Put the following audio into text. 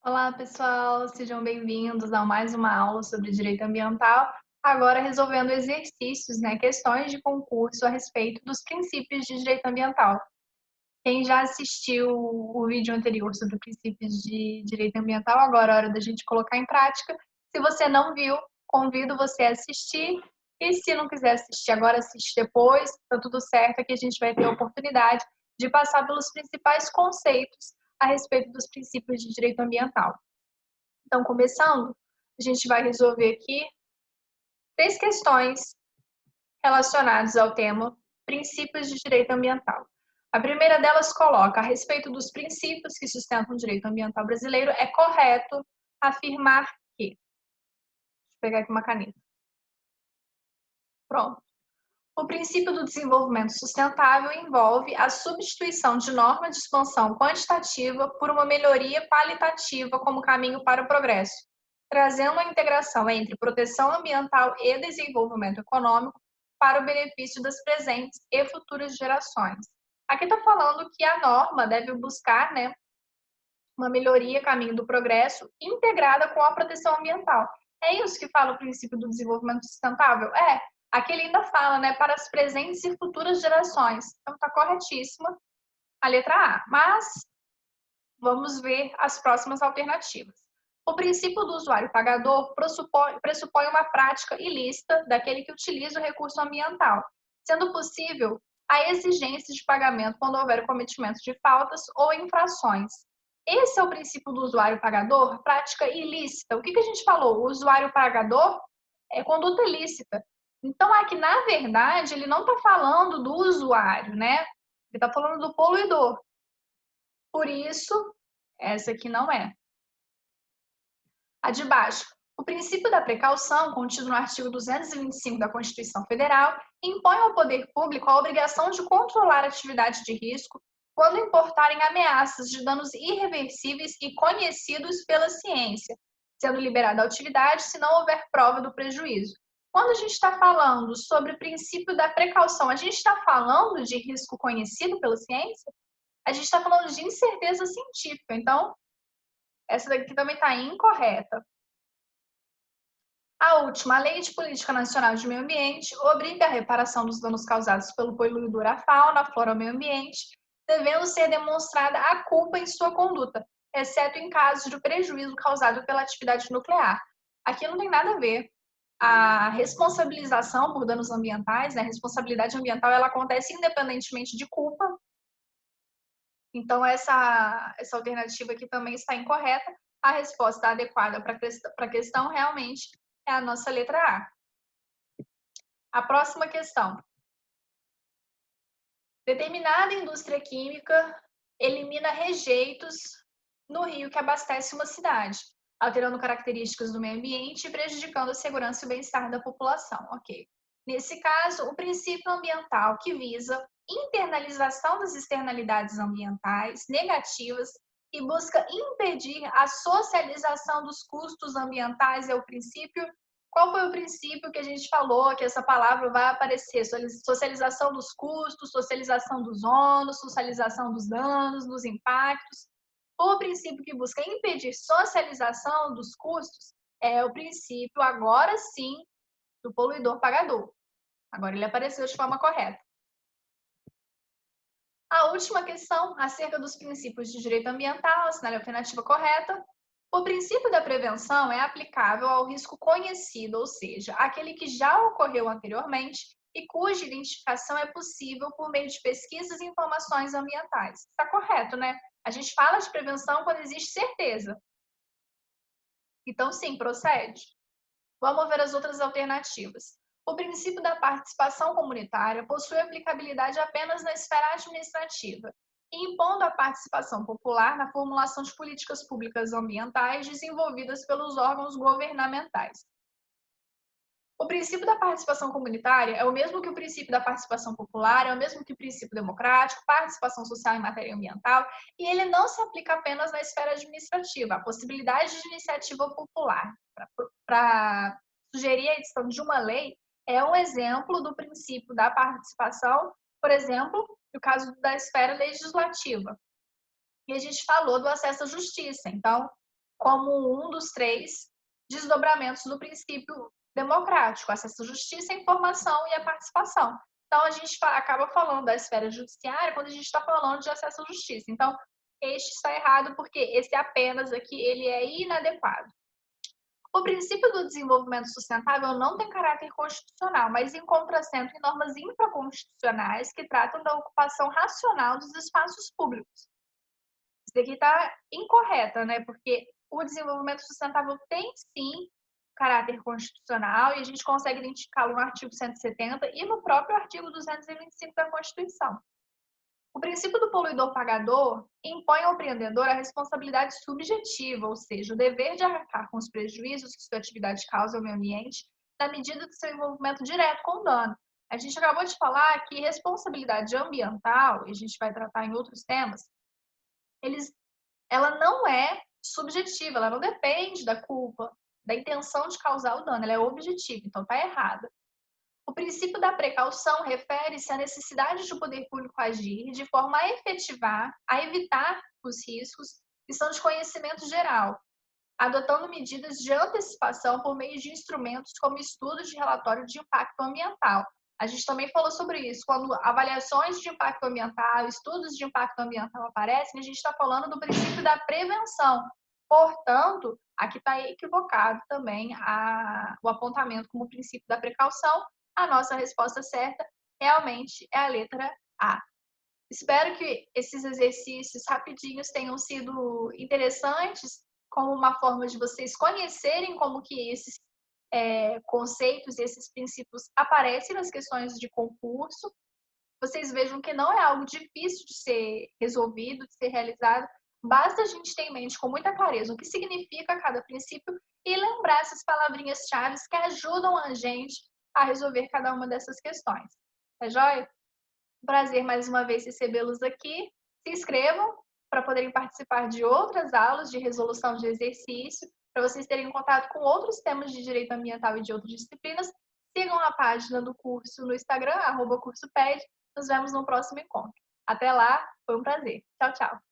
Olá, pessoal, sejam bem-vindos a mais uma aula sobre direito ambiental. Agora resolvendo exercícios, questões de concurso a respeito dos princípios de direito ambiental. Quem já assistiu o vídeo anterior sobre princípios de direito ambiental, agora é hora da gente colocar em prática. Se você não viu, convido você a assistir. E se não quiser assistir agora, assiste depois, tá tudo certo, aqui a gente vai ter a oportunidade de passar pelos principais conceitos a respeito dos princípios de direito ambiental. Então, começando, a gente vai resolver aqui 3 questões relacionadas ao tema princípios de direito ambiental. A primeira delas coloca: a respeito dos princípios que sustentam o direito ambiental brasileiro, é correto afirmar que. Deixa eu pegar aqui uma caneta. Pronto. O princípio do desenvolvimento sustentável envolve a substituição de norma de expansão quantitativa por uma melhoria qualitativa como caminho para o progresso, trazendo a integração entre proteção ambiental e desenvolvimento econômico para o benefício das presentes e futuras gerações. Aqui está falando que a norma deve buscar, uma melhoria, caminho do progresso, integrada com a proteção ambiental. É isso que fala o princípio do desenvolvimento sustentável? É. Aqui ele ainda fala, para as presentes e futuras gerações. Então está corretíssima a letra A. Mas vamos ver as próximas alternativas. O princípio do usuário pagador pressupõe uma prática ilícita daquele que utiliza o recurso ambiental, sendo possível a exigência de pagamento quando houver o cometimento de faltas ou infrações. Esse é o princípio do usuário pagador, prática ilícita. O que a gente falou? O usuário pagador é conduta ilícita. Então, aqui, na verdade, ele não está falando do usuário, Ele está falando do poluidor. Por isso, essa aqui não é. A de baixo. O princípio da precaução, contido no artigo 225 da Constituição Federal, impõe ao poder público a obrigação de controlar a atividade de risco quando importarem ameaças de danos irreversíveis e conhecidos pela ciência, sendo liberada a atividade se não houver prova do prejuízo. Quando a gente está falando sobre o princípio da precaução, a gente está falando de risco conhecido pela ciência? A gente está falando de incerteza científica, então essa daqui também está incorreta. A última, a Lei de Política Nacional de Meio Ambiente, obriga a reparação dos danos causados pelo poluidor à fauna, à flora e ao meio ambiente, devendo ser demonstrada a culpa em sua conduta, exceto em casos de prejuízo causado pela atividade nuclear. Aqui não tem nada a ver. A responsabilização por danos ambientais, a responsabilidade ambiental, ela acontece independentemente de culpa. Então, essa alternativa aqui também está incorreta. A resposta adequada para a questão realmente é a nossa letra A. A próxima questão. Determinada indústria química elimina rejeitos no rio que abastece uma cidade, alterando características do meio ambiente e prejudicando a segurança e o bem-estar da população. Ok. Nesse caso, o princípio ambiental que visa internalização das externalidades ambientais negativas e busca impedir a socialização dos custos ambientais é o princípio. Qual foi o princípio que a gente falou que essa palavra vai aparecer? Socialização dos custos, socialização dos ônus, socialização dos danos, dos impactos. O princípio que busca impedir socialização dos custos é o princípio, agora sim, do poluidor pagador. Agora ele apareceu de forma correta. A última questão, acerca dos princípios de direito ambiental, assinale a alternativa correta. O princípio da prevenção é aplicável ao risco conhecido, ou seja, aquele que já ocorreu anteriormente e cuja identificação é possível por meio de pesquisas e informações ambientais. Está correto, né? A gente fala de prevenção quando existe certeza. Então, sim, procede. Vamos ver as outras alternativas. O princípio da participação comunitária possui aplicabilidade apenas na esfera administrativa, impondo a participação popular na formulação de políticas públicas ambientais desenvolvidas pelos órgãos governamentais. O princípio da participação comunitária é o mesmo que o princípio da participação popular, é o mesmo que o princípio democrático, participação social em matéria ambiental, e ele não se aplica apenas na esfera administrativa. A possibilidade de iniciativa popular para sugerir a edição de uma lei é um exemplo do princípio da participação, por exemplo, no caso da esfera legislativa. E a gente falou do acesso à justiça. Então, como um dos 3 desdobramentos do princípio democrático: acesso à justiça, a informação e a participação. Então, a gente acaba falando da esfera judiciária quando a gente está falando de acesso à justiça. Então, este está errado porque esse apenas aqui, ele é inadequado. O princípio do desenvolvimento sustentável não tem caráter constitucional, mas encontra assento em normas infraconstitucionais que tratam da ocupação racional dos espaços públicos. Isso aqui está incorreta, né? Porque o desenvolvimento sustentável tem sim caráter constitucional e a gente consegue identificá-lo no artigo 170 e no próprio artigo 225 da Constituição. O princípio do poluidor-pagador impõe ao empreendedor a responsabilidade subjetiva, ou seja, o dever de arcar com os prejuízos que sua atividade causa ao meio ambiente, na medida do seu envolvimento direto com o dano. A gente acabou de falar que responsabilidade ambiental, e a gente vai tratar em outros temas, ela não é subjetiva, ela não depende da culpa, da intenção de causar o dano, ela é objetiva, então está errada. O princípio da precaução refere-se à necessidade de o poder público agir de forma a efetivar, a evitar os riscos que são de conhecimento geral, adotando medidas de antecipação por meio de instrumentos como estudos de relatório de impacto ambiental. A gente também falou sobre isso. Quando avaliações de impacto ambiental, estudos de impacto ambiental aparecem, a gente está falando do princípio da prevenção. Portanto, aqui está equivocado também o apontamento como princípio da precaução. A nossa resposta certa realmente é a letra A. Espero que esses exercícios rapidinhos tenham sido interessantes, como uma forma de vocês conhecerem como que esses conceitos, esses princípios aparecem nas questões de concurso. Vocês vejam que não é algo difícil de ser resolvido, de ser realizado. Basta a gente ter em mente com muita clareza o que significa cada princípio e lembrar essas palavrinhas-chave que ajudam a gente a resolver cada uma dessas questões. Tá joia? Prazer mais uma vez recebê-los aqui. Se inscrevam para poderem participar de outras aulas de resolução de exercício, para vocês terem contato com outros temas de direito ambiental e de outras disciplinas. Sigam a página do curso no Instagram, @cursoped. Nos vemos no próximo encontro. Até lá, foi um prazer. Tchau, tchau.